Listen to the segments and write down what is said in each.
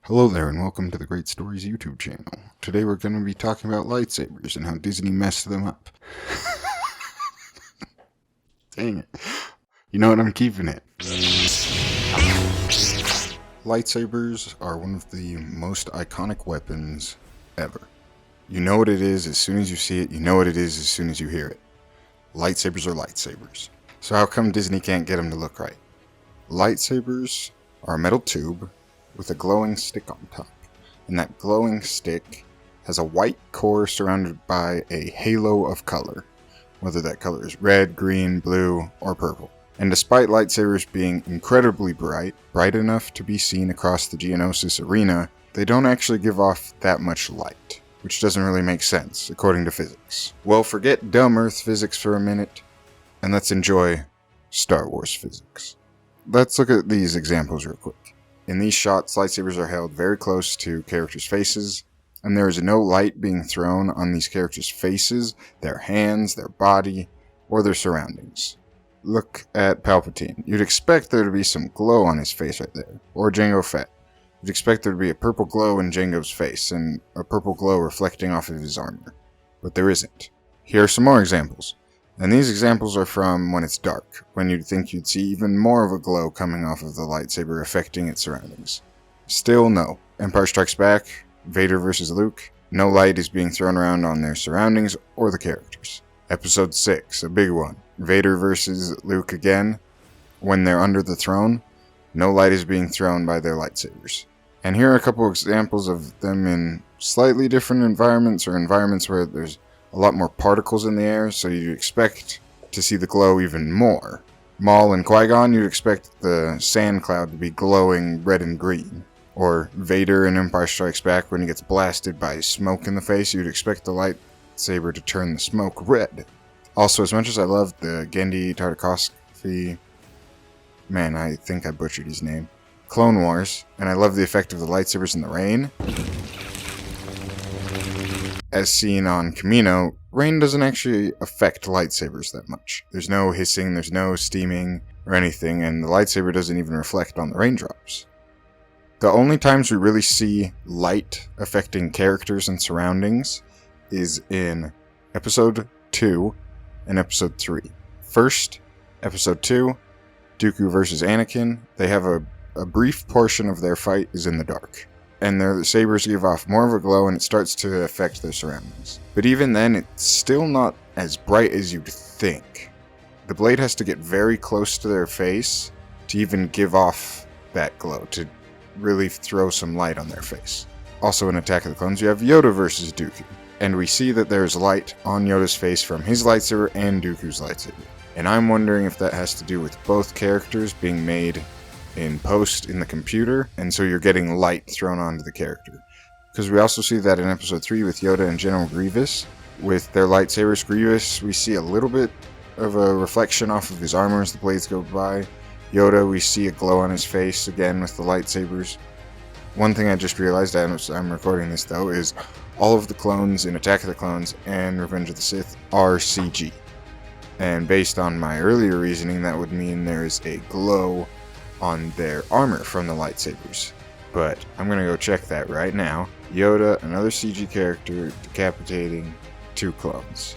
Hello there and welcome to the Great Stories YouTube channel. Today we're going to be talking about lightsabers and how Disney messed them up. Dang it. You know what, I'm keeping it. Lightsabers are one of the most iconic weapons ever. You know what it is as soon as you see it, you know what it is as soon as you hear it. Lightsabers are lightsabers. So how come Disney can't get them to look right? Lightsabers are a metal tube with a glowing stick on top, and that glowing stick has a white core surrounded by a halo of color, whether that color is red, green, blue, or purple. And despite lightsabers being incredibly bright enough to be seen across the Geonosis arena, they don't actually give off that much light, which doesn't really make sense, according to physics. Well, forget dumb Earth physics for a minute, and let's enjoy Star Wars physics. Let's look at these examples real quick. In these shots, lightsabers are held very close to characters' faces, and there is no light being thrown on these characters' faces, their hands, their body, or their surroundings. Look at Palpatine. You'd expect there to be some glow on his face right there, or Jango Fett. You'd expect there to be a purple glow in Jango's face, and a purple glow reflecting off of his armor. But there isn't. Here are some more examples. And these examples are from when it's dark, when you'd think you'd see even more of a glow coming off of the lightsaber affecting its surroundings. Still no. Empire Strikes Back, Vader vs. Luke, no light is being thrown around on their surroundings or the characters. Episode 6, a big one. Vader vs. Luke again, when they're under the throne, no light is being thrown by their lightsabers. And here are a couple examples of them in slightly different environments, or environments where there's a lot more particles in the air, so you'd expect to see the glow even more. Maul and Qui-Gon, you'd expect the sand cloud to be glowing red and green. Or Vader in Empire Strikes Back, when he gets blasted by smoke in the face, you'd expect the lightsaber to turn the smoke red. Also, as much as I love the Genndy Tartakovsky, man, I think I butchered his name, Clone Wars, and I love the effect of the lightsabers in the rain, as seen on Kamino, rain doesn't actually affect lightsabers that much. There's no hissing, there's no steaming or anything, and the lightsaber doesn't even reflect on the raindrops. The only times we really see light affecting characters and surroundings is in Episode 2 and Episode 3. First, Episode 2, Dooku vs. Anakin, they have a brief portion of their fight is in the dark, and their sabers give off more of a glow and it starts to affect their surroundings. But even then, it's still not as bright as you'd think. The blade has to get very close to their face to even give off that glow, to really throw some light on their face. Also in Attack of the Clones, you have Yoda versus Dooku, and we see that there's light on Yoda's face from his lightsaber and Dooku's lightsaber. And I'm wondering if that has to do with both characters being made in post in the computer, and so you're getting light thrown onto the character. Because we also see that in Episode 3 with Yoda and General Grievous. With their lightsabers, Grievous, we see a little bit of a reflection off of his armor as the blades go by. Yoda, we see a glow on his face, again with the lightsabers. One thing I just realized as I'm recording this though, is all of the clones in Attack of the Clones and Revenge of the Sith are CG. And based on my earlier reasoning, that would mean there's a glow on their armor from the lightsabers. But I'm gonna go check that right now. Yoda, another CG character, decapitating 2 clones.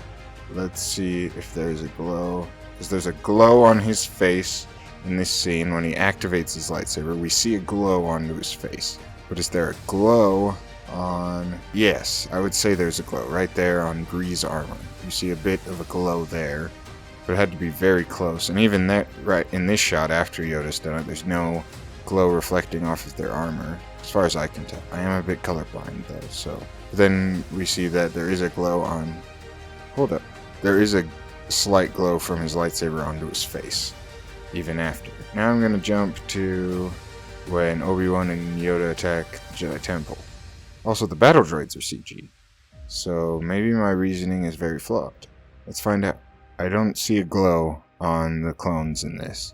Let's see if there's a glow, because there's a glow on his face in this scene. When he activates his lightsaber, we see a glow onto his face. But is there a glow on... Yes, I would say there's a glow right there on Gree's armor. You see a bit of a glow there, but it had to be very close. And even that, right in this shot after Yoda's done it, there's no glow reflecting off of their armor, as far as I can tell. I am a bit colorblind though, so. But then we see that there is a glow on... Hold up. There is a slight glow from his lightsaber onto his face, even after. Now I'm gonna jump to when Obi-Wan and Yoda attack the Jedi Temple. Also, the battle droids are CG, so maybe my reasoning is very flawed. Let's find out. I don't see a glow on the clones in this.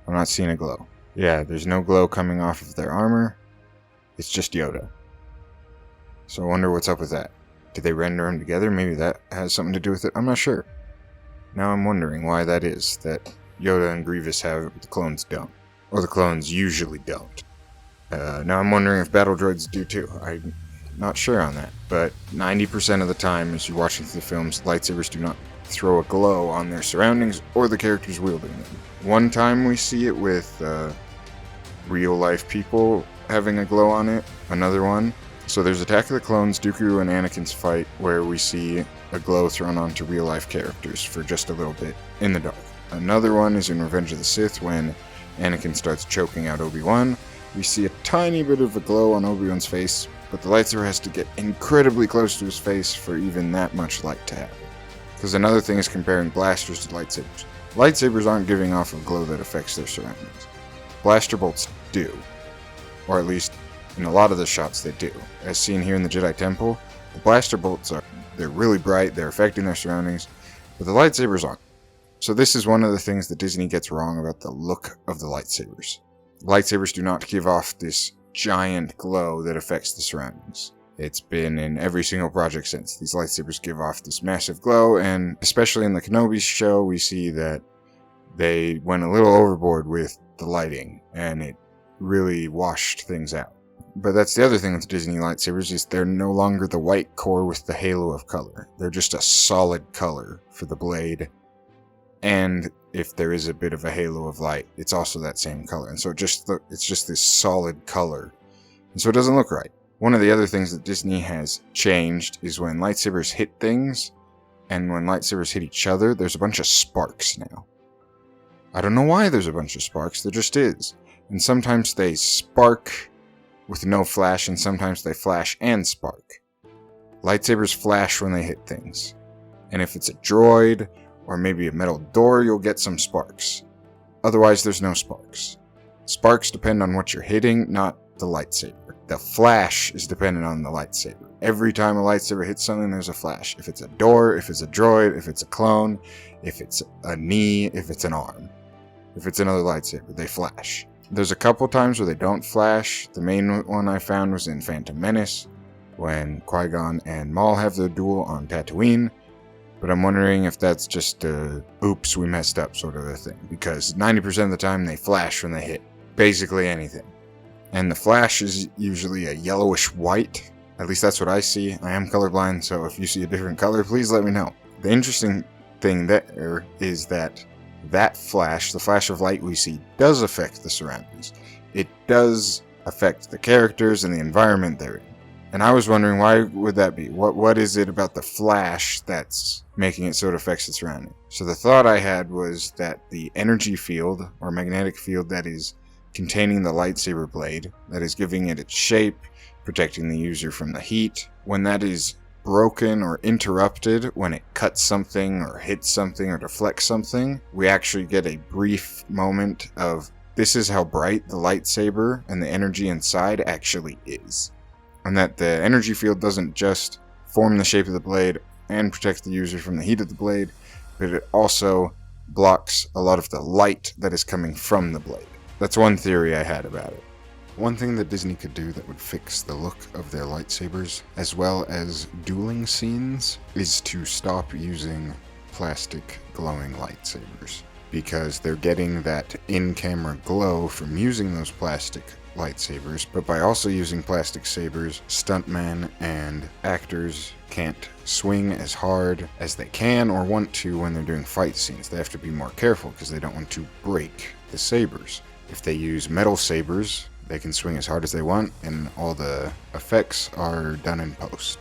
I'm not seeing a glow. Yeah, there's no glow coming off of their armor. It's just Yoda. So I wonder what's up with that. Did they render them together? Maybe that has something to do with it. I'm not sure. Now I'm wondering why that is, that Yoda and Grievous have it, but the clones don't. Or the clones usually don't. Now I'm wondering if battle droids do too. I'm not sure on that, but 90% of the time as you're watching through the films, lightsabers do not throw a glow on their surroundings or the characters wielding them. One time we see it with real life people having a glow on it, another one. So there's Attack of the Clones, Dooku and Anakin's fight, where we see a glow thrown onto real life characters for just a little bit in the dark. Another one is in Revenge of the Sith when Anakin starts choking out Obi-Wan. We see a tiny bit of a glow on Obi-Wan's face, but the lightsaber has to get incredibly close to his face for even that much light to happen. Because another thing is comparing blasters to lightsabers. Lightsabers aren't giving off a glow that affects their surroundings. Blaster bolts do. Or at least, in a lot of the shots they do. As seen here in the Jedi Temple, the blaster bolts they're really bright, they're affecting their surroundings, but the lightsabers aren't. So this is one of the things that Disney gets wrong about the look of the lightsabers. Lightsabers do not give off this giant glow that affects the surroundings. It's been in every single project since. These lightsabers give off this massive glow, and especially in the Kenobi show, we see that they went a little overboard with the lighting, and it really washed things out. But that's the other thing with Disney lightsabers, is they're no longer the white core with the halo of color. They're just a solid color for the blade, and if there is a bit of a halo of light, it's also that same color. And so it's just this solid color. And so it doesn't look right. One of the other things that Disney has changed is when lightsabers hit things, and when lightsabers hit each other, there's a bunch of sparks now. I don't know why there's a bunch of sparks, there just is. And sometimes they spark with no flash, and sometimes they flash and spark. Lightsabers flash when they hit things. And if it's a droid, or maybe a metal door, you'll get some sparks. Otherwise, there's no sparks. Sparks depend on what you're hitting, not the lightsaber. The flash is dependent on the lightsaber. Every time a lightsaber hits something, there's a flash. If it's a door, if it's a droid, if it's a clone, if it's a knee, if it's an arm. If it's another lightsaber, they flash. There's a couple times where they don't flash. The main one I found was in Phantom Menace, when Qui-Gon and Maul have their duel on Tatooine. But I'm wondering if that's just a oops, we messed up sort of a thing. Because 90% of the time they flash when they hit basically anything. And the flash is usually a yellowish white. At least that's what I see. I am colorblind, so if you see a different color, please let me know. The interesting thing there is that flash, the flash of light we see, does affect the surroundings. It does affect the characters and the environment they're in. And I was wondering, why would that be? What is it about the flash that's making it so it affects the surrounding? So the thought I had was that the energy field, or magnetic field that is containing the lightsaber blade, that is giving it its shape, protecting the user from the heat, when that is broken or interrupted, when it cuts something or hits something or deflects something, we actually get a brief moment of, this is how bright the lightsaber and the energy inside actually is. And that the energy field doesn't just form the shape of the blade and protect the user from the heat of the blade, but it also blocks a lot of the light that is coming from the blade. That's one theory I had about it. One thing that Disney could do that would fix the look of their lightsabers, as well as dueling scenes, is to stop using plastic glowing lightsabers. Because they're getting that in-camera glow from using those plastic lightsabers, but by also using plastic sabers, stuntmen and actors can't swing as hard as they can or want to when they're doing fight scenes. They have to be more careful because they don't want to break the sabers. If they use metal sabers, they can swing as hard as they want, and all the effects are done in post.